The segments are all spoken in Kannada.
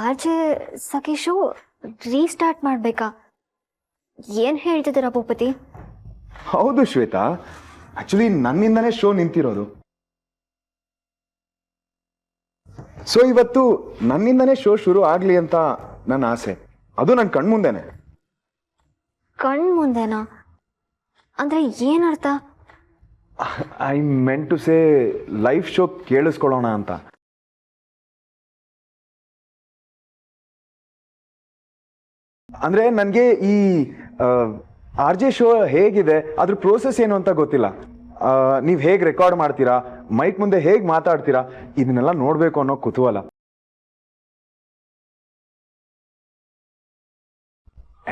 ಆಚೆ ಸಖಿ ಶೋ ರೀಸ್ಟಾರ್ಟ್ ಮಾಡಬೇಕಾ? ಏನು ಹೇಳ್ತಿದ್ದೀರಾ ಭೂಪತಿ? ಹೌದು ಶ್ವೇತಾ, ಆಕ್ಚುಲಿ ನನ್ನಿಂದನೇ ಶೋ ನಿಂತಿರೋದು. ಸೊ ಇವತ್ತು ನನ್ನಿಂದನೇ ಶೋ ಶುರು ಆಗ್ಲಿ ಅಂತ ನನ್ನ ಆಸೆ. ಅದು ನನ್ನ ಕಣ್ಮುಂದೆನೆ. ಕಣ್ಮುಂದೆನಾ ಅಂದ್ರೆ ಏನರ್ಥ? I meant to say live show ಕೇಳಿಸ್ಕೊಳ್ಳೋಣ ಅಂತ. ಅಂದ್ರೆ ನನಗೆ ಈ RJ ಶೋ ಹೇಗಿದೆ, ಅದ್ರ ಪ್ರೋಸೆಸ್ ಏನು ಅಂತ ಗೊತ್ತಿಲ್ಲ. ನೀವು ಹೇಗೆ ರೆಕಾರ್ಡ್ ಮಾಡ್ತೀರಾ, ಮೈಕ್ ಮುಂದೆ ಹೇಗೆ ಮಾತಾಡ್ತೀರಾ, ಇದನ್ನೆಲ್ಲ ನೋಡಬೇಕು ಅನ್ನೋ ಕುತೂಹಲ.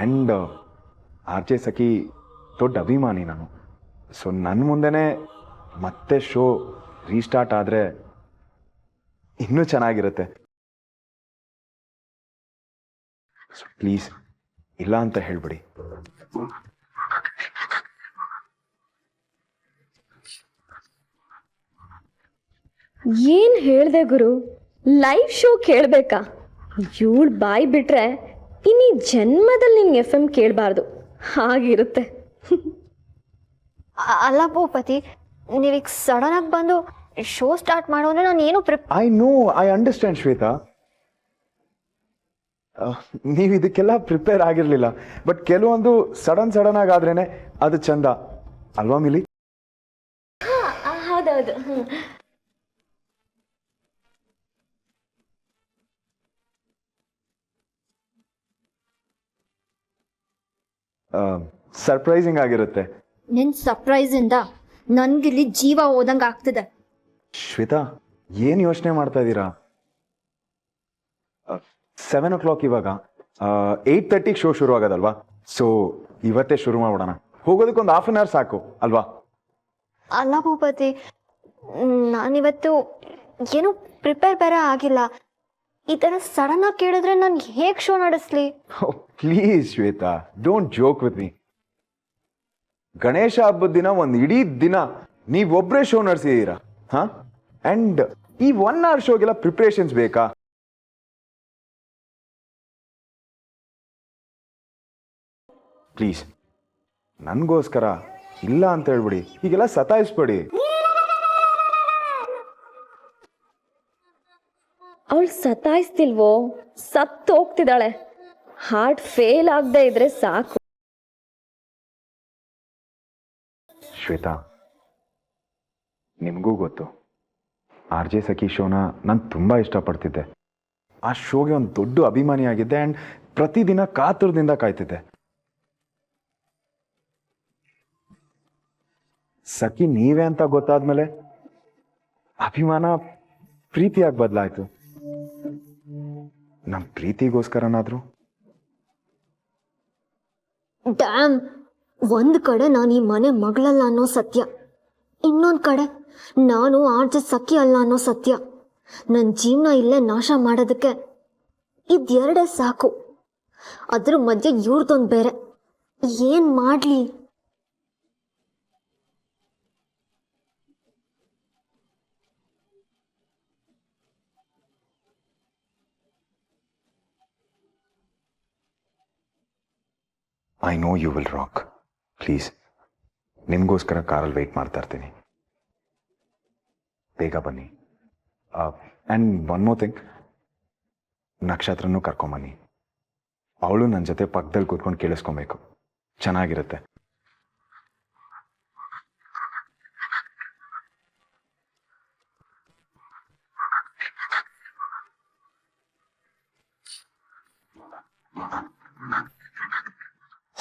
ಆ್ಯಂಡ್ RJ ಸಖಿ ದೊಡ್ಡ ಅಭಿಮಾನಿ ನಾನು. ಸೊ ನನ್ನ ಮುಂದೆನೇ ಮತ್ತೆ ಶೋ ರೀಸ್ಟಾರ್ಟ್ ಆದರೆ ಇನ್ನೂ ಚೆನ್ನಾಗಿರುತ್ತೆ. ಸೊ ಪ್ಲೀಸ್ ಇಲ್ಲ ಅಂತ ಹೇಳ್ಬಿಡಿ. ಏನ್ ಹೇಳ್ದೆ ಗುರು, ಲೈವ್ ಶೋ ಕೇಳಬೇಕಾ? ಇವಳು ಬಾಯಿ ಬಿಟ್ರೆ ಇನ್ನೀ ಜನ್ಮದಲ್ಲಿ ನಿಂಗೆ FM ಕೇಳಬಾರ್ದು, ಹಾಗಿರುತ್ತೆ. ಅಲ್ಲ ಭೂಪತಿ, ನೀವೀಗ ಸಡನ್ ಆಗಿ ಬಂದು ಶೋ ಸ್ಟಾರ್ಟ್ ಮಾಡೋ ಅಂದ್ರೆ ನಾನು ಏನು I know, I understand Shweta. ನೀವು ಇದಕ್ಕೆಲ್ಲ ಪ್ರಿಪೇರ್ ಆಗಿರಲಿಲ್ಲ. ಬಟ್ ಕೆಲವೊಂದು ಸಡನ್ ಆಗಾದ್ರೇನೆ ಅದು ಚಂದ ಅಲ್ವಾ ಮಿಲಿ? ಹೌದೌದು. ಸರ್ಪ್ರೈಸಿಂಗ್ ಆಗಿರುತ್ತೆ. ನಿನ್ ಸರ್ಪ್ರೈಸ್ ಇಂದ ನನ್ಗಿಲ್ಲಿ ಜೀವ ಹೋದಂಗ ಆಗ್ತಿದೆ. ಶ್ವೇತಾ, ಏನ್ ಯೋಚನೆ ಮಾಡ್ತಾ ಇದ್ದೀರಾ? 7 o'clock ಇವಾಗ, 8:30 ಶೋ ಶುರು ಆಗೋದಲ್ವಾ? ಸೊ ಇವತ್ತೇ ಶುರು ಮಾಡೋಣ. ಹೋಗೋದಕ್ಕೊಂದು ಹಾಫ್ ಅನ್ ಅವರ್ ಸಾಕು ಅಲ್ವಾ? ಅಲ್ಲ ಭೂಪತಿ, ನಾನಿವತ್ತು ಏನು ಪ್ರಿಪೇರ್ ಬೇರೆ ಆಗಿಲ್ಲ. ಈ ಥರ ಸಡನ್ ಆಗಿ ಕೇಳಿದ್ರೆ ನಾನು ಹೇಗೆ ಶೋ ನಡೆಸ್ಲಿ? Please Shweta, don't joke with me. Ganesha ಹಬ್ಬದ ದಿನ ಒಂದು ಇಡೀ ದಿನ ನೀವೊಬ್ಬರೇ ಶೋ ನಡೆಸಿದ್ದೀರಾ. ಅಂಡ್ ಈ 1 hour ಶೋಗೆಲ್ಲ ಪ್ರಿಪ್ರೇಷನ್ಸ್ ಬೇಕಾ? ಪ್ಲೀಸ್ ನನಗೋಸ್ಕರ ಇಲ್ಲ ಅಂತ ಹೇಳ್ಬಿಡಿ. ಹೀಗೆಲ್ಲ ಸತಾಯಿಸ್ಬೇಡಿ. ಅವಳು ಸತಾಯಿಸ್ತಿಲ್ವೋ, ಸತ್ತು ಹೋಗ್ತಿದ್ದಾಳೆ. ಹಾರ್ಟ್ ಫೇಲ್ ಆಗದೆ ಇದ್ರೆ ಸಾಕು. ಶ್ವೇತಾ, ನಿಮಗೂ ಗೊತ್ತು, RJ ಸಖಿ ಶೋನ ನಾನು ತುಂಬ ಇಷ್ಟಪಡ್ತಿದ್ದೆ. ಆ ಶೋಗೆ ಒಂದು ದೊಡ್ಡ ಅಭಿಮಾನಿಯಾಗಿದ್ದೆ ಆ್ಯಂಡ್ ಪ್ರತಿದಿನ ಕಾತುರದಿಂದ ಕಾಯ್ತಿದ್ದೆ. ಸಖಿ ನೀವೇ ಅಂತ ಗೊತ್ತಾದ್ಮೇಲೆ ಅಭಿಮಾನ ಪ್ರೀತಿಯಾಗಿ ಬದಲಾಯ್ತು. ನಮ್ಮ ಪ್ರೀತಿಗೋಸ್ಕರನಾದ್ರು. ಡ್ಯಾಮ್, ಒಂದ್ ಕಡೆ ನಾನು ಈ ಮನೆ ಮಗಳಲ್ಲ ಅನ್ನೋ ಸತ್ಯ, ಇನ್ನೊಂದ್ ಕಡೆ ನಾನು RJ ಸಖಿ ಅಲ್ಲ ಅನ್ನೋ ಸತ್ಯ. ನನ್ನ ಜೀವನ ಇಲ್ಲೇ ನಾಶ ಮಾಡೋದಕ್ಕೆ ಇದೆರಡೇ ಸಾಕು. ಅದ್ರ ಮಧ್ಯೆ ಇವ್ರದೊಂದು ಬೇರೆ. ಏನ್ ಮಾಡ್ಲಿ? I know you will rock. Please, ನಿಮಗೋಸ್ಕರ ಕಾರಲ್ಲಿ ವೆಯ್ಟ್ ಮಾಡ್ತಾ ಇರ್ತೀನಿ. ಬೇಗ ಬನ್ನಿ. ಆ್ಯಂಡ್ ಒನ್ ಮೋರ್ ಥಿಂಗ್, ನಕ್ಷತ್ರನೂ ಕರ್ಕೊಂಬನ್ನಿ. ಅವಳು ನನ್ನ ಜೊತೆ ಪಕ್ಕದಲ್ಲಿ ಕೂತ್ಕೊಂಡು ಕೇಳಿಸ್ಕೊಬೇಕು. ಚೆನ್ನಾಗಿರುತ್ತೆ.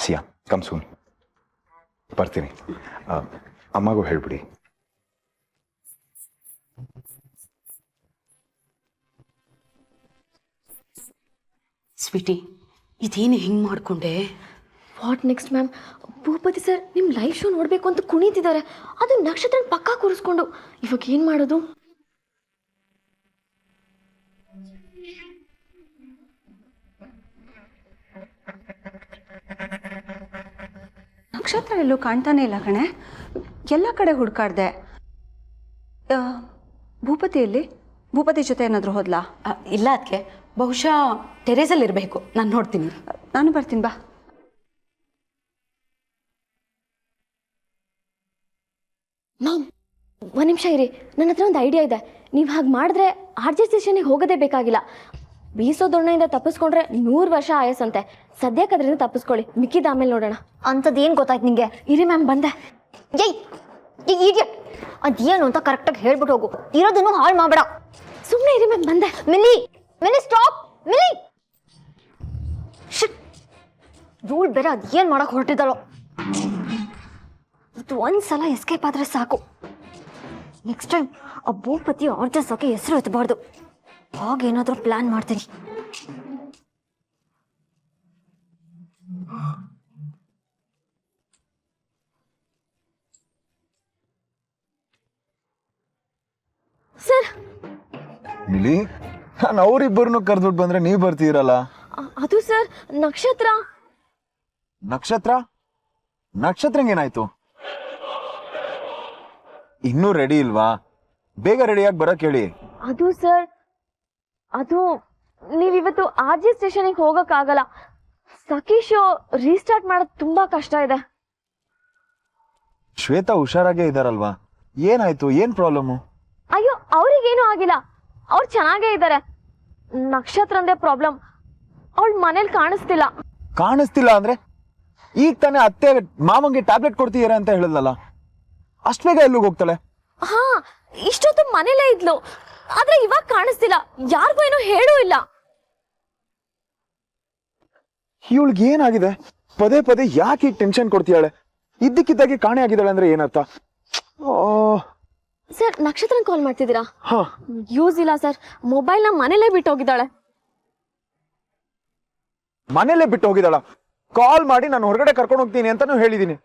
Siya, come soon. ಬರ್ತೀನಿ. ಅಮ್ಮಗೂ ಹೇಳ್ಬಿಡಿ. ಸ್ವೀಟಿ, ಇದೇನು ಹಿಂಗೆ ಮಾಡಿಕೊಂಡೆ? What next ma'am? Bhupathi sir ನಿಮ್ಮ ಲೈವ್ ಶೋ ನೋಡಬೇಕು ಅಂತ ಕುಣಿತಿದ್ದಾರೆ. ಅದು ನಕ್ಷತ್ರ ಪಕ್ಕ ಕೂರಿಸ್ಕೊಂಡು ಇವಾಗ ಏನು ಮಾಡೋದು? ನಕ್ಷತ್ರ ಎಲ್ಲೂ ಕಾಣ್ತಾನೆ ಇಲ್ಲ ಕಣೆ. ಎಲ್ಲ ಕಡೆ ಹುಡುಕಾಡ್ದೆ. ಭೂಪತಿಯಲ್ಲಿ ಭೂಪತಿ ಜೊತೆ ಏನಾದರೂ ಹೋದ್ಲಾ? ಇಲ್ಲ ಅದಕ್ಕೆ ಬಹುಶಃ ಟೆರೇಸಲ್ಲಿ ಇರಬೇಕು, ನಾನು ನೋಡ್ತೀನಿ. ನಾನು ಬರ್ತೀನಿ, ಬಾ. ಮ್ಯಾಮ್ ಒಂದು ನಿಮಿಷ ಇರಿ, ನನ್ನ ಹತ್ರ ಒಂದು ಐಡಿಯಾ ಇದೆ. ನೀವು ಹಾಗೆ ಮಾಡಿದ್ರೆ ಆರ್ ಜೆ ಸ್ಟೇಷನಿಗೆ ಹೋಗೋದೇ ಬೇಕಾಗಿಲ್ಲ. ಬೀಸೋ ದೊಣ್ಣೆಯಿಂದ ತಪ್ಪಿಸ್ಕೊಂಡ್ರೆ 100 ವರ್ಷ ಆಯಸ್ಸಂತೆ. ಸದ್ಯಕ್ಕೆ ಅದರಿಂದ ತಪ್ಪಿಸ್ಕೊಳ್ಳಿ, ಮಿಕ್ಕಿದ ಆಮೇಲೆ ನೋಡೋಣ. ಅಂಥದ್ದೇನು ಗೊತ್ತಾಯ್ತು ನಿಂಗೆ? ಇರಿ ಮ್ಯಾಮ್, ಬಂದೆ. ಏಯ್ ಈಗ ಅದೇನು ಅಂತ ಕರೆಕ್ಟಾಗಿ ಹೇಳ್ಬಿಟ್ಟು ಹೋಗು, ಇರೋದನ್ನು ಹಾಳು ಮಾಡಬೇಡ. ಸುಮ್ಮನೆ ಇರಿ ಮ್ಯಾಮ್, ಬಂದೆ. ಮಿಲಿ ಮಿಲಿ ಸ್ಟಾಪ್ ಮಿಲಿ. ಶಿಟ್, ಇವಳು ಬೇರೆ ಅದೇನು ಮಾಡಕ್ಕೆ ಹೊರಟಿದ್ದಾಳೋ. ಇದು ಒಂದ್ಸಲ ಎಸ್ಕೇಪ್ ಆದ್ರೆ ಸಾಕು. ನೆಕ್ಸ್ಟ್ ಟೈಮ್ ಆ ಭೂಪತಿ ಆರ್ಜಸಕ್ಕೆ ಹೆಸರು ಎತ್ತಬಾರ್ದು. ಹಾಗೇನಾದ್ರೂ ಪ್ಲಾನ್ ಮಾಡ್ತೀನಿ. ಸರ್, ಮಿಲಿ, ನಾನು ಅವರಿಬ್ಬರನ್ನು ಕರೆದ್ಬಿಟ್ಟು ಬಂದ್ರೆ ನೀವು ಬರ್ತೀರಲ್ಲ. ಅದು ಸರ್ ನಕ್ಷತ್ರ. ನಕ್ಷತ್ರಂಗೇನಾಯ್ತು? ಇನ್ನೂ ರೆಡಿ ಇಲ್ವಾ? ಬೇಗ ರೆಡಿಯಾಗಿ ಬರಕ್ ಹೇಳಿ. ಅದು ಸರ್, ಅದು ನೀವಿವತ್ತು ಆರ್ ಜೆ ಸ್ಟೇಷನಿಗೆ ಹೋಗೋಕ್ಕಾಗಲ್ಲ. ಸಖಿ ಶೋ ರೀಸ್ಟಾರ್ಟ್ ಮಾಡೋದು ತುಂಬಾ ಕಷ್ಟ ಇದೆ. ಶ್ವೇತಾ ಹುಷಾರಾಗೇ ಇದಾರಲ್ವಾ? ಏನಾಯ್ತು? ಏನ್ ಪ್ರಾಬ್ಲಮ್ಮು? ಅಯ್ಯೋ, ಅವ್ರಿಗೇನು ಆಗಿಲ್ಲ, ಅವ್ರು ಚೆನ್ನಾಗೇ ಇದ್ದಾರೆ. ನಕ್ಷತ್ರಂದೇ ಪ್ರಾಬ್ಲಮ್. ಅವಳ ಮನೇಲಿ ಕಾಣಿಸ್ತಿಲ್ಲ ಅಂದ್ರೆ? ಈಗ ತಾನೇ ಅತ್ತೆ ಮಾವಂಗೆ ಟ್ಯಾಬ್ಲೆಟ್ ಕೊಡ್ತೀರ ಅಂತ ಹೇಳಿದ್ಲಲ್ಲ, ಅಷ್ಟು ಬೇಗ ಎಲ್ಲಿಗೆ ಹೋಗ್ತಾಳೆ? ಹಾ, ಇಷ್ಟೊತ್ತು ಮನೇಲೇ ಇದ್ಲು, ಆದ್ರೆ ಇವಾಗ ಕಾಣಿಸ್ತಿಲ್ಲ. ಯಾರಿಗೂ ಏನೋ ಹೇಳೂ ಇಲ್ಲ. ಇವಳಿಗೆ ಏನಾಗಿದೆ? ಪದೇ ಪದೇ ಯಾಕೆ ಈಗ ಟೆನ್ಷನ್ ಕೊಡ್ತೀಯಾಳೆ? ಇದ್ದಕ್ಕಿದ್ದಾಗೆ ಕಾಣೆ ಆಗಿದ್ದಾಳೆ ಅಂದ್ರೆ ಏನರ್ಥ? ಸರ್, ನಕ್ಷತ್ರನ್ ಕಾಲ್ ಮಾಡ್ತಿದ್ದೀರಾ? ಹಾ, ಯೂಸ್ ಇಲ್ಲ ಸರ್, ಮೊಬೈಲ್ನ ಮನೇಲೇ ಬಿಟ್ಟು ಹೋಗಿದ್ದಾಳೆ. ಮನೇಲೆ ಬಿಟ್ಟು ಹೋಗಿದ್ದಾಳ? ಕಾಲ್ ಮಾಡಿ ನಾನು ಹೊರಗಡೆ ಕರ್ಕೊಂಡು ಹೋಗ್ತೀನಿ ಅಂತಾನು ಹೇಳಿದೀನಿ.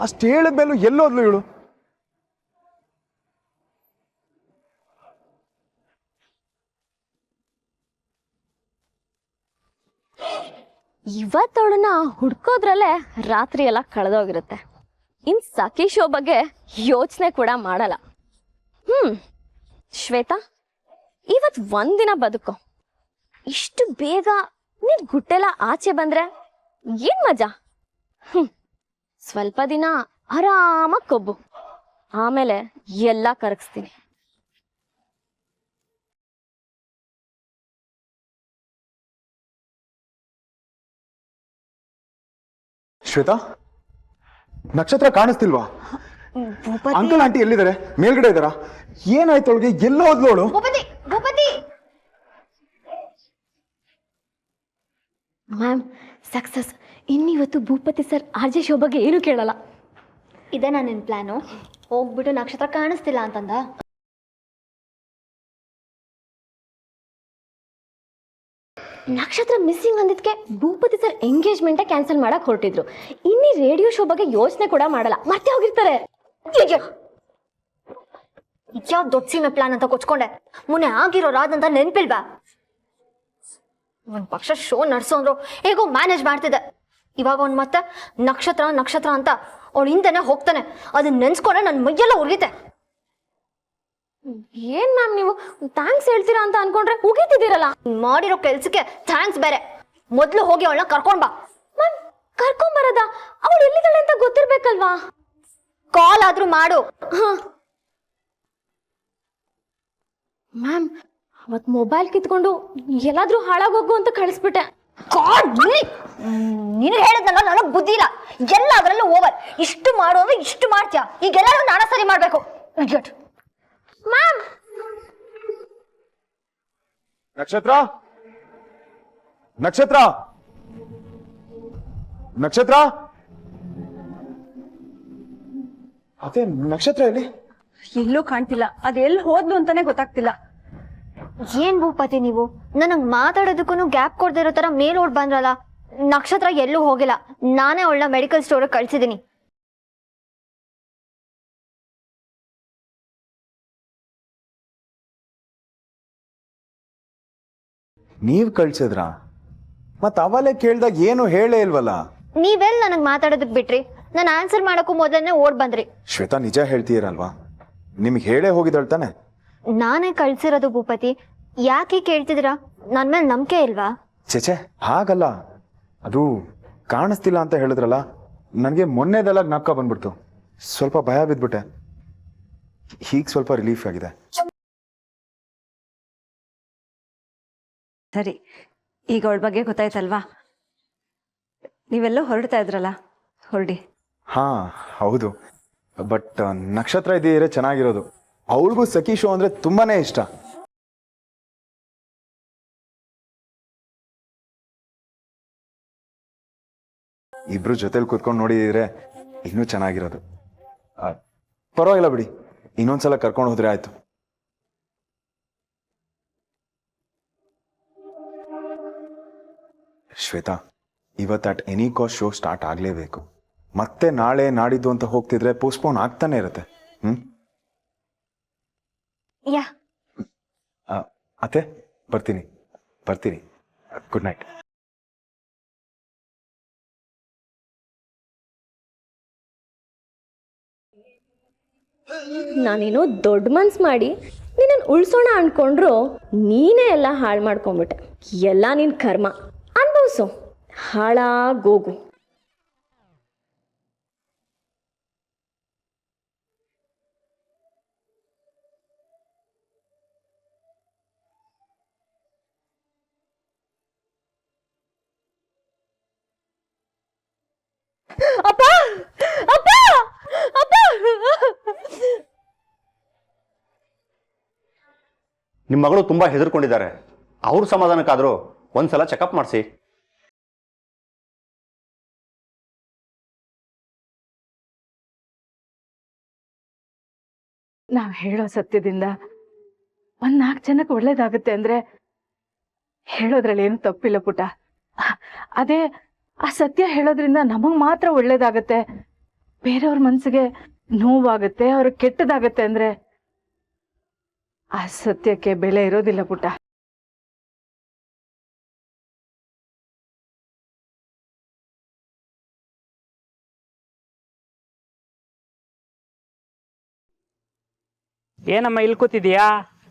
ಅಷ್ಟು ಹೇಳಿದ್ಮೇಲೂ ಎಲ್ಲೋದ್ಲು ಇವಳು? ಇವತ್ತವಳನ್ನ ಹುಡ್ಕೋದ್ರಲ್ಲೇ ರಾತ್ರಿ ಎಲ್ಲ ಕಳೆದೋಗಿರುತ್ತೆ. ಇನ್ ಸಖಿ ಶೋ ಬಗ್ಗೆ ಯೋಚನೆ ಕೂಡ ಮಾಡಲ್ಲ. ಶ್ವೇತಾ, ಇವತ್ ಒಂದಿನ ಬದುಕೋ. ಇಷ್ಟು ಬೇಗ ನೀನ್ ಗುಟ್ಟೆಲ್ಲ ಆಚೆ ಬಂದ್ರೆ ಏನ್ ಮಜಾ. ಸ್ವಲ್ಪ ದಿನ ಆರಾಮಾಗಿ ಕೊಬ್ಬು, ಆಮೇಲೆ ಎಲ್ಲ ಕರಗಿಸ್ತೀನಿ. ಶ್ವೇತಾ, ನಕ್ಷತ್ರ ಕಾಣಿಸ್ತಿಲ್ವಾ? ಅಂಕಲ್ ಆಂಟಿ ಎಲ್ಲಿದ್ದಾರೆ? ಮೇಲ್ಗಡೆ ಇದ್ದಾರಾ? ಏನಾಯ್ತು ಅವಳಿಗೆ? ಎಲ್ಲ ಹೋದ್ಲೋಳು? ಭೂಪತಿ ಮ್ಯಾಮ್, ಸಕ್ಸಸ್. ಇನ್ನಿವತ್ತು ಭೂಪತಿ ಸರ್ ಆರ್ ಜೆ ಶೋ ಬಗ್ಗೆ ಏನು ಕೇಳಲ್ಲ. ಇದೇ ನನ್ನ ಪ್ಲಾನು. ಹೋಗ್ಬಿಟ್ಟು ನಕ್ಷತ್ರ ಕಾಣಿಸ್ತಿಲ್ಲ ಅಂತಂದ. ನಕ್ಷತ್ರ ಮಿಸ್ಸಿಂಗ್ ಅಂದಿದ್ಕೆ ಭೂಪತಿ ಸರ್ ಎಂಗೇಜ್ಮೆಂಟ್ ಕ್ಯಾನ್ಸಲ್ ಮಾಡಕ್ ಹೊರಟಿದ್ರು. ಇನ್ನಿ ರೇಡಿಯೋ ಶೋ ಬಗ್ಗೆ ಯೋಚನೆ ಕೂಡ ಮಾಡಲ್ಲ, ಮತ್ತೆ ಹೋಗಿರ್ತಾರೆ. ಯಾವ ದೊಡ್ಡ ಸೀಮೆ ಪ್ಲಾನ್ ಅಂತ ಕೊಚ್ಕೊಂಡೆ. ಮೊನ್ನೆ ಆಗಿರೋರಾದಂತ ನೆನ್ಪಿಲ್ವಾ? ಒಂದ್ ಪಕ್ಷ ಶೋ ನಡ್ಸೋಂದ್ರು ಹೇಗೋ ಮ್ಯಾನೇಜ್ ಮಾಡ್ತಿದ್ದೆ. ಇವಾಗ ಅವ್ನು ಮತ್ತೆ ನಕ್ಷತ್ರ ಅಂತ ಅವಳು ಹಿಂದೆನೆ ಹೋಗ್ತಾನೆ. ಅದನ್ನ ನೆನ್ಸ್ಕೊಂಡ್ರೆ ನನ್ನ ಮೈಯೆಲ್ಲ ಉರಿಯುತ್ತೆ. ಏನ್ ಮ್ಯಾಮ್, ನೀವು ಥ್ಯಾಂಕ್ಸ್ ಹೇಳ್ತೀರಾ ಅಂತ ಅನ್ಕೊಂಡ್ರೆ ಉಗಿತಿದ್ದೀರಲ್ಲ. ಮಾಡಿರೋ ಕೆಲ್ಸಕ್ಕೆ ಥ್ಯಾಂಕ್ಸ್ ಬೇರೆ. ಮೊದ್ಲು ಹೋಗಿ ಅವಳನ್ನ ಕರ್ಕೊಂಡ್ ಬಾ. ಮ್ಯಾಮ್, ಕರ್ಕೊಂಬರದ? ಅವಳು ಎಲ್ಲಿದ್ದಾಳೆ ಅಂತ ಗೊತ್ತಿರ್ಬೇಕಲ್ವಾ? ಕಾಲ್ ಆದ್ರೂ ಮಾಡು. ಮ್ಯಾಮ್, ಅವತ್ ಮೊಬೈಲ್ ಕಿತ್ಕೊಂಡು ಎಲ್ಲಾದ್ರೂ ಹಾಳಾಗೋಗು ಅಂತ ಕಳಿಸ್ಬಿಟ್ಟೆ. ನೀನು ಹೇಳಿದ್ನಲ್ಲ, ನನಗ್ ಬುದ್ಧಿ ಇಲ್ಲ. ಎಲ್ಲಾದ್ರಲ್ಲೂ ಓವರ್. ಇಷ್ಟು ಮಾಡು ಅಂದ್ರೆ ಇಷ್ಟು ಮಾಡ್ತೀಯ. ಈಗೆಲ್ಲರೂ ನಾನ ಸರಿ ಮಾಡ್ಬೇಕು. ಮ್ಯಾಮ್, ನಕ್ಷತ್ರ ಅದೇ ನಕ್ಷತ್ರ ಎಲ್ಲಿ? ಎಲ್ಲೂ ಕಾಣ್ತಿಲ್ಲ. ಅದೆಲ್ಲಿ ಹೋದ್ಲು ಅಂತಾನೆ ಗೊತ್ತಾಗ್ತಿಲ್ಲ. ಏನ್ ಭೂಪತಿ ನೀವು ನನಗ್ ಮಾತಾಡೋದಕ್ಕೂ ಗ್ಯಾಪ್ ಕೊಡ್ದೇ ಇರೋ ತರ ಮೇಲ್ ಓಡ್ ಬಂದ್ರಲ್ಲ. ನಕ್ಷತ್ರ ಎಲ್ಲೂ ಹೋಗಿಲ್ಲ. ನಾನೇ ಅವಳನ್ನ ಮೆಡಿಕಲ್ ಸ್ಟೋರ್ ಕಳ್ಸಿದೀನಿ. ನೀವ್ ಕಳ್ಸಿದ್ರ? ಮತ್ ಅವಲೇ ಕೇಳ್ದಾಗ ಏನು ಹೇಳೇ ಇಲ್ವಲ್ಲ? ನೀವೆಲ್ಲ ನನಗ್ ಮಾತಾಡೋದಕ್ ಬಿಟ್ರಿ. ನಾನು ಆನ್ಸರ್ ಮಾಡಕ್ಕೂ ಮೊದಲನೇ ಓಡ್ ಬಂದ್ರಿ. ಶ್ವೇತಾ, ನಿಜ ಹೇಳ್ತೀರಲ್ವಾ? ನಿಮ್ಗೆ ಹೇಳೇ ಹೋಗಿದ್ದಾಳ್ತಾನೆ? ನಾನೇ ಕಳ್ಸಿರೋದು ಭೂಪತಿ. ಯಾಕೆ ಕೇಳ್ತಿದ್ದೀರಾ? ನನ್ನ ಮೇಲೆ ನಂಬಿಕೆ ಇಲ್ವಾ? ಚೇಚೆ ಹಾಗಲ್ಲ, ಅದು ಕಾಣಿಸ್ತಿಲ್ಲ ಅಂತ ಹೇಳಿದ್ರಲ್ಲ, ನನಗೆ ಮೊನ್ನೆದೆಲ್ಲ ಜ್ಞಾಪಕ ಬಂದ್ಬಿಡ್ತು. ಸ್ವಲ್ಪ ಭಯ ಬಿದ್ಬಿಟ್ಟೆ. ಹೀಗೆ ಸ್ವಲ್ಪ ರಿಲೀಫ್ ಆಗಿದೆ. ಸರಿ, ಈಗ ಅವಳ ಬಗ್ಗೆ ಗೊತ್ತಾಯ್ತಲ್ವಾ? ನೀವೆಲ್ಲೋ ಹೊರಡ್ತಾ ಇದ್ರಲ್ಲ, ಹೊರಡಿ. ಹಾ ಹೌದು, ಬಟ್ ನಕ್ಷತ್ರ ಇದೀರೆ ಚೆನ್ನಾಗಿರೋದು. ಅವಳಿಗೂ ಸಖಿ ಶೋ ಅಂದ್ರೆ ತುಂಬಾನೇ ಇಷ್ಟ. ಇಬ್ರು ಜೊತೆಲಿ ಕೂತ್ಕೊಂಡು ನೋಡಿದ್ರೆ ಇನ್ನೂ ಚೆನ್ನಾಗಿರೋದು. ಪರವಾಗಿಲ್ಲ ಬಿಡಿ, ಇನ್ನೊಂದ್ಸಲ ಕರ್ಕೊಂಡು ಹೋದ್ರೆ ಆಯ್ತು. ಶ್ವೇತಾ, ಇವತ್ತು at any cost show start ಆಗಲೇಬೇಕು. ಮತ್ತೆ ನಾಳೆ ನಾಡಿದ್ದು ಅಂತ ಹೋಗ್ತಿದ್ರೆ ಪೋಸ್ಟ್ಪೋನ್ ಆಗ್ತಾನೆ ಇರುತ್ತೆ. ಯಾ ಅತ್ತೆ, ಬರ್ತೀನಿ. Good night. ನಾನೇನೋ ದೊಡ್ಡ ಮನ್ಸು ಮಾಡಿ ನಿನ್ನನ್ನು ಉಳ್ಸೋಣ ಅನ್ಕೊಂಡ್ರು ನೀನೇ ಎಲ್ಲ ಹಾಳು ಮಾಡ್ಕೊಂಬಿಟ್ಟೆ. ಎಲ್ಲ ನಿನ್ನ ಕರ್ಮ ಅನ್ಭವಿಸು, ಹಾಳಾಗೋಗು. ಅಪ್ಪ ಅಪ್ಪ ಅಪ್ಪ ನಿಮ್ಮ ಮಗಳು ತುಂಬ ಹೆದರ್ಕೊಂಡಿದ್ದಾರೆ. ಅವ್ರ ಸಮಾಧಾನಕ್ಕಾದರೂ ಒಂದ್ಸಲ ಚೆಕಪ್ ಮಾಡಿಸಿ. ನಾವು ಹೇಳೋ ಸತ್ಯದಿಂದ ಒಂದು 4 ಜನಕ್ಕೆ ಒಳ್ಳೇದಾಗುತ್ತೆ ಅಂದರೆ ಹೇಳೋದ್ರಲ್ಲಿ ಏನು ತಪ್ಪಿಲ್ಲ ಪುಟ. ಅದೇ ಆ ಸತ್ಯ ಹೇಳೋದ್ರಿಂದ ನಮಗೆ ಮಾತ್ರ ಒಳ್ಳೇದಾಗತ್ತೆ, ಬೇರೆಯವ್ರ ಮನಸ್ಸಿಗೆ ನೋವಾಗುತ್ತೆ, ಅವ್ರಿಗೆ ಕೆಟ್ಟದಾಗತ್ತೆ ಅಂದರೆ ಆ ಸತ್ಯಕ್ಕೆ ಬೆಲೆ ಇರೋದಿಲ್ಲ ಪುಟ. ಏನಮ್ಮ ಇಲ್ಲಿ ಕೂತಿದೀಯಾ?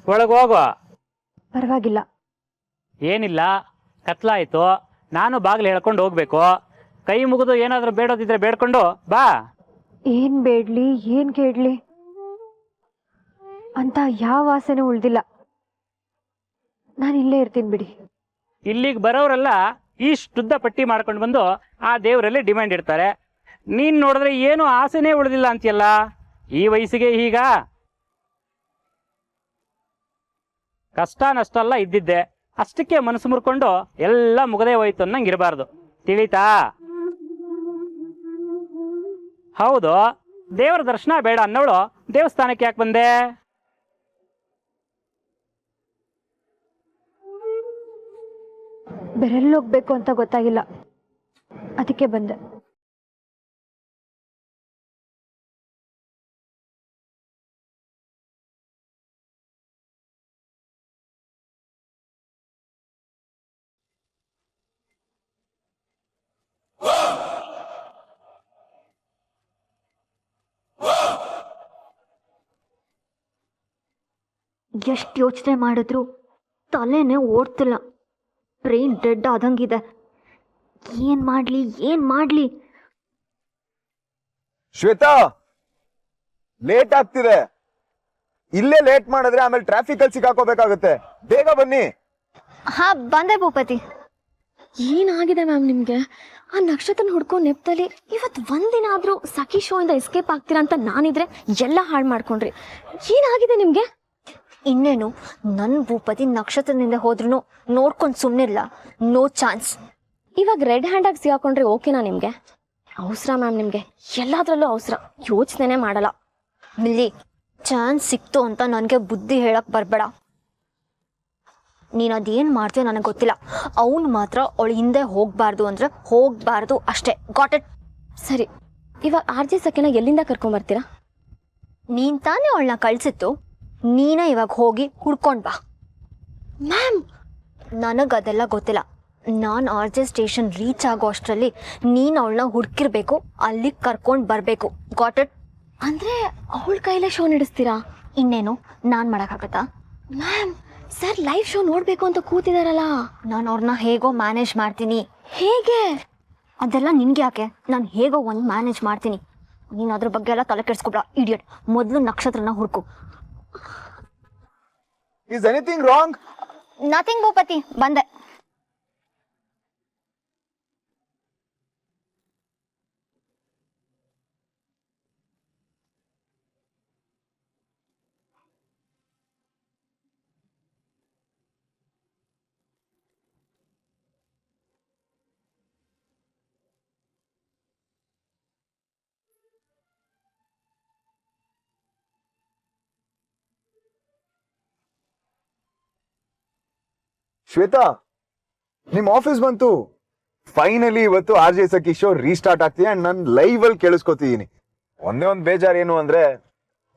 ಒಳಗೆ ಹೋಗು. ಪರವಾಗಿಲ್ಲ. ಏನಿಲ್ಲ, ಕತ್ಲಾಯ್ತು, ನಾನು ಬಾಗಿಲು ಹೇಳ್ಕೊಂಡು ಹೋಗ್ಬೇಕು. ಕೈ ಮುಗಿದು ಏನಾದರೂ ಬೇಡೋದಿದ್ರೆ ಬೇಡ್ಕೊಂಡು ಬಾ. ಏನ್ ಬೇಡ್ಲಿ, ಏನ್ ಕೇಳ್ಲಿ ಅಂತ ಯಾವ ಆಸೆನೂ ಉಳ್ದಿಲ್ಲ. ನಾನು ಇಲ್ಲೇ ಇರ್ತೀನಿ ಬಿಡಿ. ಇಲ್ಲಿಗೆ ಬರೋರೆಲ್ಲ ಇಷ್ಟುದ್ದ ಪಟ್ಟಿ ಮಾಡ್ಕೊಂಡು ಬಂದು ಆ ದೇವರಲ್ಲಿ ಡಿಮ್ಯಾಂಡ್ ಇಡ್ತಾರೆ. ನೀನು ನೋಡಿದ್ರೆ ಏನು ಆಸೆನೇ ಉಳಿದಿಲ್ಲ ಅಂತೀಯಲ್ಲ, ಈ ವಯಸ್ಸಿಗೆ ಈಗ ಕಷ್ಟ ನಷ್ಟ ಎಲ್ಲ ಇದ್ದಿದ್ದೆ, ಅಷ್ಟಕ್ಕೆ ಮನಸ್ಸು ಮುರ್ಕೊಂಡು ಎಲ್ಲ ಮುಗದೇ ಹೋಯ್ತು ಅನ್ನಂಗೆ ಇರಬಾರ್ದು, ತಿಳಿತಾ? ಹೌದು, ದೇವರ ದರ್ಶನ ಬೇಡ ಅನ್ನೋಳು ದೇವಸ್ಥಾನಕ್ಕೆ ಯಾಕೆ ಬಂದೆ? ಬೆರೆಲ್ಲೋಗ್ಬೇಕು ಅಂತ ಗೊತ್ತಾಗಿಲ್ಲ, ಅದಕ್ಕೆ ಬಂದೆ. ಎಷ್ಟು ಯೋಚನೆ ಮಾಡಿದ್ರು ತಲೆನೇ ಓಡ್ತಿಲ್ಲ. Brain dead ಆದಂಗಿದೆ. ಏನ್ ಮಾಡ್ಲಿ? ಶ್ವೇತಾ, ಲೇಟ್ ಆಗ್ತಿದೆ. ಇಲ್ಲೇ ಲೇಟ್ ಮಾಡಿದ್ರೆ ಆಮೇಲೆ ಟ್ರಾಫಿಕ್ ಅಲ್ಲಿ ಸಿಕ್ಕಾಕೋಬೇಕಾಗುತ್ತೆ. ಬೇಗ ಬನ್ನಿ. ಹಾ ಬಂದೆ ಭೂಪತಿ. ಏನಾಗಿದೆ ಮ್ಯಾಮ್ ನಿಮಗೆ? ಆ ನಕ್ಷತ್ರನ ಹುಡ್ಕೊಂಡು ನೆಪದಲ್ಲಿ ಇವತ್ತು ಒಂದಿನ ಆದರೂ ಸಖಿ ಶೋ ಇಂದ ಎಸ್ಕೇಪ್ ಆಗ್ತೀರಾ ಅಂತ ನಾನಿದ್ರೆ ಎಲ್ಲ ಹಾಳು ಮಾಡ್ಕೊಂಡ್ರಿ. ಏನಾಗಿದೆ ನಿಮಗೆ? ಇನ್ನೇನು, ನನ್ನ ಭೂಪತಿ ನಕ್ಷತ್ರದಿಂದ ಹೋದ್ರೂ ನೋಡ್ಕೊಂಡು ಸುಮ್ಮನಿಲ್ಲ. No chance. ಇವಾಗ ರೆಡ್ ಹ್ಯಾಂಡಾಗಿ ಸಿಗಾಕೊಂಡ್ರೆ ಓಕೆನಾ ನಿಮಗೆ? ಅವಸರ ಮ್ಯಾಮ್, ನಿಮಗೆ ಎಲ್ಲದರಲ್ಲೂ ಅವಸರ, ಯೋಚನೆ ಮಾಡಲ್ಲ. ಮಿಲ್ಲಿ, ಚಾನ್ಸ್ ಸಿಕ್ತು ಅಂತ ನನಗೆ ಬುದ್ಧಿ ಹೇಳಕ್ ಬರಬೇಡ. ನೀನು ಅದೇನು ಮಾಡ್ತೀಯೋ ನನಗೆ ಗೊತ್ತಿಲ್ಲ. ಅವನು ಮಾತ್ರ ಅವಳು ಹಿಂದೆ ಹೋಗಬಾರ್ದು ಅಂದರೆ ಹೋಗಬಾರ್ದು ಅಷ್ಟೇ. Got it? ಸರಿ, ಇವಾಗ RJ ಸಖಿನ ಎಲ್ಲಿಂದ ಕರ್ಕೊಂಬರ್ತೀರಾ? ನೀನು ತಾನೇ ಅವಳನ್ನ ಕಳಿಸಿತ್ತು, ನೀನೇ ಇವಾಗ ಹೋಗಿ ಹುಡ್ಕೊಂಡು ಬಾ. ಮ್ಯಾಮ್, ನನಗದೆಲ್ಲ ಗೊತ್ತಿಲ್ಲ. ನಾನು RJ ಸ್ಟೇಷನ್ ರೀಚ್ ಆಗೋ ಅಷ್ಟರಲ್ಲಿ ನೀನು ಅವಳನ್ನ ಹುಡುಕಿರ್ಬೇಕು, ಅಲ್ಲಿಗೆ ಕರ್ಕೊಂಡು ಬರಬೇಕು. Got it? ಅಂದರೆ ಅವಳ ಕೈಲೇ ಶೋ ನಡೆಸ್ತೀರಾ? ಇನ್ನೇನು, ನಾನು ಮಾಡೋಕ್ಕಾಗತ್ತಾ? ಮ್ಯಾಮ್, ಸರ್ ಲೈವ್ ಶೋ ನೋಡಬೇಕು ಅಂತ ಕೂತಿದಾರಲ್ಲ. ನಾನು ಅವ್ರನ್ನ ಹೇಗೋ ಮ್ಯಾನೇಜ್ ಮಾಡ್ತೀನಿ. ಹೇಗೆ? ಅದೆಲ್ಲ ನಿನ್ಗೆ ಯಾಕೆ? ನಾನು ಹೇಗೋ ಒಂದು ಮ್ಯಾನೇಜ್ ಮಾಡ್ತೀನಿ. ನೀನು ಅದ್ರ ಬಗ್ಗೆ ಎಲ್ಲ ತಲೆ ಕೆಡ್ಸ್ಕೊಬ್ರ ಇಡಿಯಟ್. ಮೊದಲು ನಕ್ಷತ್ರನ ಹುಡ್ಕು. Is anything wrong? Nothing Bhupathi, ಬಂದೆ. ಶ್ವೇತಾ, ನಿಮ್ ಆಫೀಸ್ ಬಂತು. ಫೈನಲಿ ಇವತ್ತು R J Sakhi show restart ಆಗ್ತಿದೆ ಅಂಡ್ ನಾನು ಲೈವ್ ಅಲ್ಲಿ ಕೇಳಿಸ್ಕೊತಿದ್ದೀನಿ. ಒಂದೇ ಒಂದು ಬೇಜಾರು ಏನು ಅಂದ್ರೆ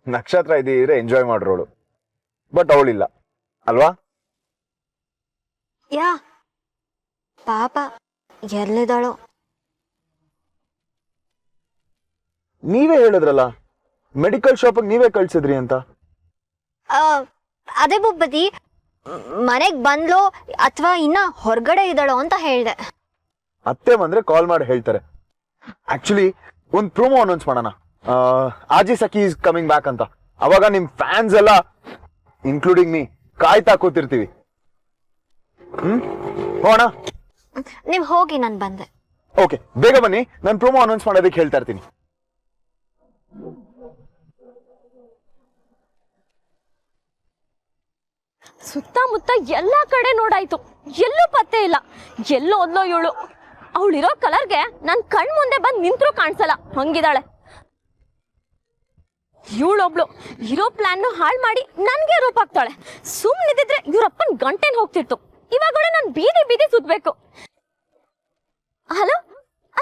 ನಕ್ಷತ್ರ ಇದ್ರೆ ಎಂಜಾಯ್ ಮಾಡ್ರೋಳು, ಬಟ್ ಅವಳಿಲ್ಲ ಅಲ್ವಾ? ಯಾ ಪಾಪ, ಎಲ್ಲಿದ್ದಾಳೋ? ನೀವೇ ಹೇಳಿದ್ರಲ್ಲ ಮೆಡಿಕಲ್ ಶಾಪಿಗೆ ನೀವೇ ಕಳ್ಸಿದ್ರಿ ಅಂತ. ಅದೇ ಭೂಪತಿ, ಮನೆಗ್ ಬಂದ್ಲೋ ಅಥವಾ ಇನ್ನ ಹೊರಗಡೆ ಇದ್ದಾಳೋ ಅಂತ ಹೇಳ್ದೆ. ಅತ್ತೆ ಬಂದ್ರೆ ಕಾಲ್ ಮಾಡಿ ಹೇಳ್ತಾರೆ. ಆಕ್ಚುಲಿ ಒಂದು ಪ್ರೋಮೋ ಅನೌನ್ಸ್ ಮಾಡೋಣ, ಆಜಿ ಸಖಿ ಇಸ್ ಕಮಿಂಗ್ ಬ್ಯಾಕ್ ಅಂತ. ಅವಾಗ ನಿಮ್ ಫ್ಯಾನ್ಸ್ ಎಲ್ಲ ಇನ್ಕ್ಲೂಡಿಂಗ್ ಮೀ ಕಾಯ್ತಾ ಕೂತಿರ್ತೀವಿ. ಹೋಣ? ನೀವ್ ಹೋಗಿ, ನಾನು ಬಂದೆ. ಓಕೆ, ಬೇಗ ಬನ್ನಿ, ನಾನು ಪ್ರೋಮೋ ಅನೌನ್ಸ್ ಮಾಡೋದಕ್ಕೆ ಹೇಳ್ತಾ ಇರ್ತೀನಿ. ಸುತ್ತಮುತ್ತ ಎಲ್ಲಾ ಕಡೆ ನೋಡಾಯ್ತು, ಎಲ್ಲೂ ಪತ್ತೆ ಇಲ್ಲ. ಎಲ್ಲೋ ಓದ್ಲೋ ಇವಳು. ಅವಳಿರೋ ಕಲರ್ಗೆ ನನ್ ಕಣ್ ಮುಂದೆ ಬಂದ್ ನಿಂತ್ರೂ ಕಾಣಿಸಲ್ಲ, ಹಂಗಿದಾಳೆ. ಇವಳೊಬ್ಳು ಇರೋ ಪ್ಲಾನ್ ಹಾಳು ಮಾಡಿ ನನ್ಗೆ ರೂಪ ಆಗ್ತಾಳೆ. ಸುಮ್ನಿದ್ರೆ ಇವ್ರಪ್ಪನ್ ಗಂಟೆನ್ ಹೋಗ್ತಿರ್ತು. ಇವಾಗಳೆ ನಾನು ಬೀದಿ ಬೀದಿ ಸುತ್ಬೇಕು. ಹಲೋ,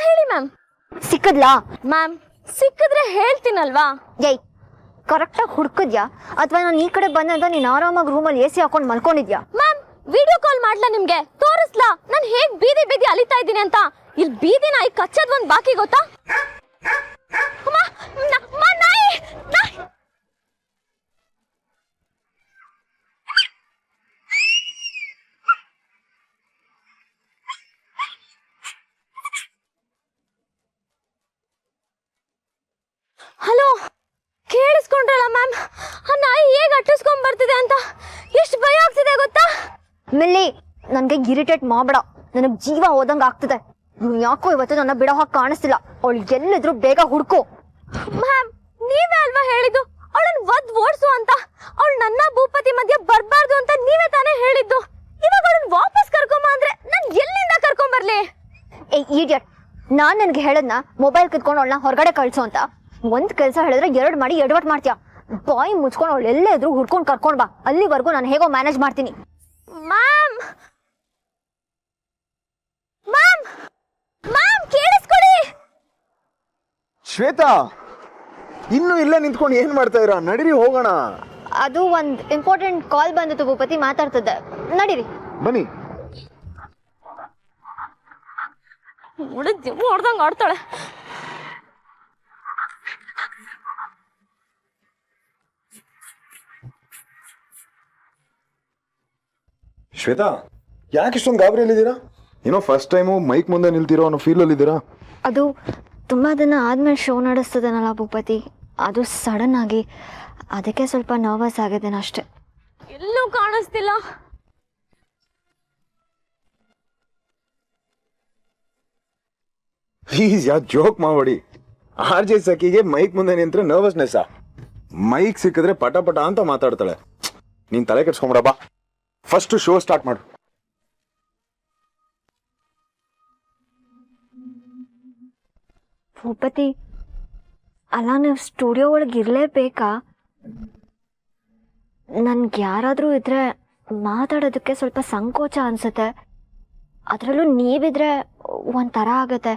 ಹೇಳಿ ಮ್ಯಾಮ್. ಸಿಕ್ಕದ್ಲಾ? ಮ್ಯಾಮ್ ಸಿಕ್ಕಿದ್ರೆ ಹೇಳ್ತೀನಲ್ವಾ. ಏಯ್, ಕರೆಕ್ಟಾಗಿ ಹುಡ್ಕದ್ಯಾ ಅಥವಾ ನಾನು ಈ ಕಡೆ ಬಂದಂತ ನೀನು ಆರಾಮಾಗಿ ರೂಮಲ್ಲಿ ಎ ಸಿ ಹಾಕೊಂಡು ಮಲ್ಕೊಂಡಿದ್ಯಾ? ಮ್ಯಾಮ್ ವಿಡಿಯೋ ಕಾಲ್ ಮಾಡ್ಲಾ ನಿಮ್ಗೆ? ತೋರಿಸ್ಲಾ ನಾನು ಹೇಗ್ ಬೀದಿ ಬೀದಿ ಅಲಿತಾ ಇದ್ದೀನಿ ಅಂತ? ಇಲ್ಲಿ ಬೀದಿ ನಾಯಿ ಕಚ್ಚದ್ ಒಂದ್ ಬಾಕಿ ಗೊತ್ತಾ? ನಾಯಿ ಹಲೋ, ಕೇಳಿಸ್ಕೊಂಡ್ರಲ್ಲ ಮ್ಯಾಮ್? ಆ ನಾಯಿ ಹೇಗ್ ಅಟ್ಟಿಸ್ಕೊಂಡ್ ಬರ್ತಿದೆ ಅಂತ ಎಷ್ಟು ಭಯ ಆಗ್ತಿದೆ ಗೊತ್ತಾ? ಮಿಲ್ಲಿ, ನನ್ಗೆ ಇರಿಟೇಟ್ ಮಾಡ್ಬೇಡ. ನನಗ್ ಜೀವ ಹೋದಂಗ ಆಗ್ತಿದೆ. ಇವ್ನು ಯಾಕೋ ಇವತ್ತು ನನ್ನ ಬಿಡೋ ಹಾಗೆ ಕಾಣಿಸ್ತಿಲ್ಲ. ಅವಳು ಎಲ್ಲಿದ್ರು ಬೇಗ ಹುಡ್ಕು. ಮ್ಯಾಮ್ ನೀವೇ ಅಲ್ವಾ ಹೇಳಿದ್ದು ಅವಳನ್ನ ಓಡಿಸು ಅಂತ? ಅವಳು ನನ್ನ ಭೂಪತಿ ಮಧ್ಯೆ ಬರ್ಬಾರ್ದು ಅಂತ ನೀವೇ ತಾನೇ ಹೇಳಿದ್ದು. ಇವಾಗ ಅವಳನ್ನ ವಾಪಸ್ ಕರ್ಕೊಂಬ ಅಂದ್ರೆ ನಾನು ಎಲ್ಲಿಂದ ಕರ್ಕೊಂಡ್ ಬರ್ಲಿ? ಏ ಇಡಿಯಟ್, ನಾನ್ ನನ್ಗೆ ಹೇಳದ್ನ ಮೊಬೈಲ್ ಕಿತ್ಕೊಂಡು ಅವಳನ್ನ ಹೊರಗಡೆ ಕಳ್ಸು ಅಂತ. ಒಂದ್ ಕೆಲ್ಸ ಹೇಳಿದ್ರೆ ಎರಡು ಮಾಡಿ ಎಡವಟ್ ಮಾಡ್ತೀಯ. ಬಾಯಿ ಮುಚ್ಕೊಂಡು ಅವಳು ಎಲ್ಲೇ ಇದ್ರು ಹುಡ್ಕೊಂಡು ಕರ್ಕೊಂಡ್ ಬಾ. ಅಲ್ಲಿವರೆಗೂ ನಾನು ಹೇಗೋ ಮ್ಯಾನೇಜ್ ಮಾಡ್ತೀನಿ. ಮ್ಯಾಮ್ ಮ್ಯಾಮ್ ಮ್ಯಾಮ್ ಕೇಳಿಸ್ಕೊಳ್ಳಿ. ಶ್ವೇತಾ, ಇನ್ನು ಇಲ್ಲೇ ನಿಂತ್ಕೊಂಡು ಏನ್ ಮಾಡ್ತಾ ಇರ? ನಡೀರಿ ಹೋಗೋಣ. ಅದು ಒಂದ್ ಇಂಪಾರ್ಟೆಂಟ್ ಕಾಲ್ ಬಂದಿತ್ತು ಭೂಪತಿ, ಮಾತಾಡ್ತಿದ್ದೆ. ನಡೀರಿ. ಬನ್ನಿ. ಹೊಡ್ದಂಗ ಆಡ್ತಾಳೆ. ಶ್ವೇತಾ, ಯಾಕೆ ಇಷ್ಟೊಂದು ಗಾಬರಿಯಲ್ಲಿದ್ದೀರಾ? ಏನೋ ಫಸ್ಟ್ ಟೈಮು ಮೈಕ್ ಮುಂದೆ ನಿಲ್ತಿರೋ ಅನ್ನೋ ಫೀಲಲ್ಲಿ ಇದ್ದೀರಾ? ಅದು ತುಂಬಾ ದಿನ ಆದ್ಮೇಲೆ ಶೋ ನಡೆಸ್ತದನಲ್ಲ ಭೂಪತಿ, ಅದು ಸಡನ್ ಆಗಿ, ಅದಕ್ಕೆ ಸ್ವಲ್ಪ ನರ್ವಸ್ ಆಗಿದ್ದೇನೆ ಅಷ್ಟೆ. ಎಲ್ಲೂ ಕಾಣಿಸ್ತಿಲ್ಲ. ಪ್ಲೀಸ್ ಯಾ ಜೋಕ್ ಮಾಡಬೇಡಿ. ಆರ್ ಜೆ ಸಖಿಗೆ ಮೈಕ್ ಮುಂದೆ ನಿಂತ್ರೆ ನರ್ವಸ್ನೆಸ್. ಮೈಕ್ ಸಿಕ್ಕಿದ್ರೆ ಪಟ ಪಟ ಅಂತ ಮಾತಾಡ್ತಾಳೆ. ನೀನ್ ತಲೆ ಕೆಡ್ಸ್ಕೊಂಬಿಡ, ಬಾ ಫಸ್ಟ್ ಶೋ ಸ್ಟಾರ್ಟ್ ಮಾಡು. ಭೂಪತಿ, ಅಲ್ಲ ನೀವು ಸ್ಟುಡಿಯೋ ಒಳಗೆ ಇರಲೇಬೇಕಾ? ನನ್ಗೆ ಯಾರಾದರೂ ಇದ್ರೆ ಮಾತಾಡೋದಕ್ಕೆ ಸ್ವಲ್ಪ ಸಂಕೋಚ ಅನ್ಸುತ್ತೆ. ಅದರಲ್ಲೂ ನೀವಿದ್ರೆ ಒಂಥರ ಆಗತ್ತೆ.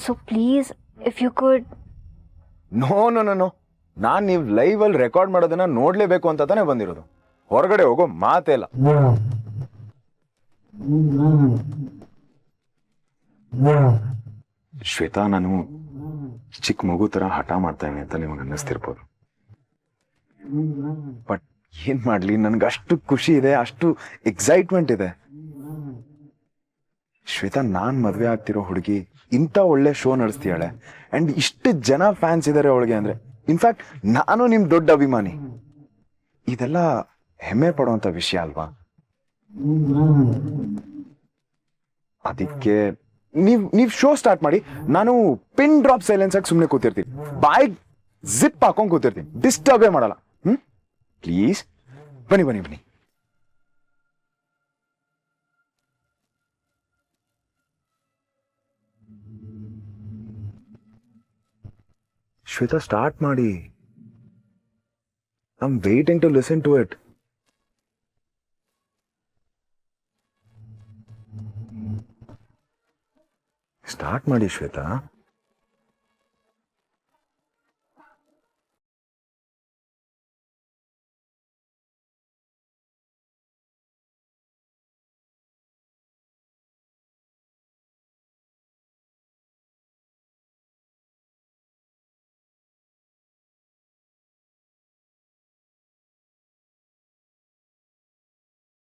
So please if you could. No no no no, ನಾನು ನೀವು ಲೈವ್ ಅಲ್ಲಿ ರೆಕಾರ್ಡ್ ಮಾಡೋದನ್ನ ನೋಡ್ಲೇಬೇಕು ಅಂತ ತಾನೇ ಬಂದಿರೋದು. ಹೊರಗಡೆ ಹೋಗೋ ಮಾತೇ ಇಲ್ಲ. ಶ್ವೇತಾ, ನಾನು ಚಿಕ್ಕ ಮಗು ತರ ಹಠ ಮಾಡ್ತಾ ಇದ್ದೀನಿ ಅಂತ ನಿಮಗೆ ಅನ್ನಿಸ್ತಿರ್ಬೋದು, ಬಟ್ ಏನ್ ಮಾಡ್ಲಿ, ನನ್ಗೆ ಅಷ್ಟು ಖುಷಿ ಇದೆ, ಅಷ್ಟು ಎಕ್ಸೈಟ್ಮೆಂಟ್ ಇದೆ. ಶ್ವೇತಾ, ನಾನ್ ಮದ್ವೆ ಆಗ್ತಿರೋ ಹುಡುಗಿ ಇಂಥ ಒಳ್ಳೆ ಶೋ ನಡೆಸ್ತೀಯಾಳೆ ಅಂಡ್ ಇಷ್ಟು ಜನ ಫ್ಯಾನ್ಸ್ ಇದಾರೆ ಅವಳಿಗೆ ಅಂದ್ರೆ, ಇನ್ಫ್ಯಾಕ್ಟ್ ನಾನು ನಿಮ್ ದೊಡ್ಡ ಅಭಿಮಾನಿ. ಇದೆಲ್ಲ ಹೆಮ್ಮೆ ಪಡುವಂತ ವಿಷಯ ಅಲ್ವಾ? ಅದಕ್ಕೆ ನೀವ್ ಶೋ ಸ್ಟಾರ್ಟ್ ಮಾಡಿ, ನಾನು ಪಿನ್ ಡ್ರಾಪ್ ಸೈಲೆನ್ಸ್ ಆಗಿ ಸುಮ್ಮನೆ ಕೂತಿರ್ತೀನಿ, ಬಾಯ್ ಜಿಪ್ ಹಾಕೊಂಡ್ ಕೂತಿರ್ತೀನಿ, ಡಿಸ್ಟರ್ಬೇ ಮಾಡಲ್ಲ. ಪ್ಲೀಸ್ ಬನ್ನಿ ಬನ್ನಿ ಬನ್ನಿ. ಶ್ವೇತಾ, ಸ್ಟಾರ್ಟ್ ಮಾಡಿ. I am waiting to listen to it. Start ಮಾಡಿ ಶ್ವೇತಾ.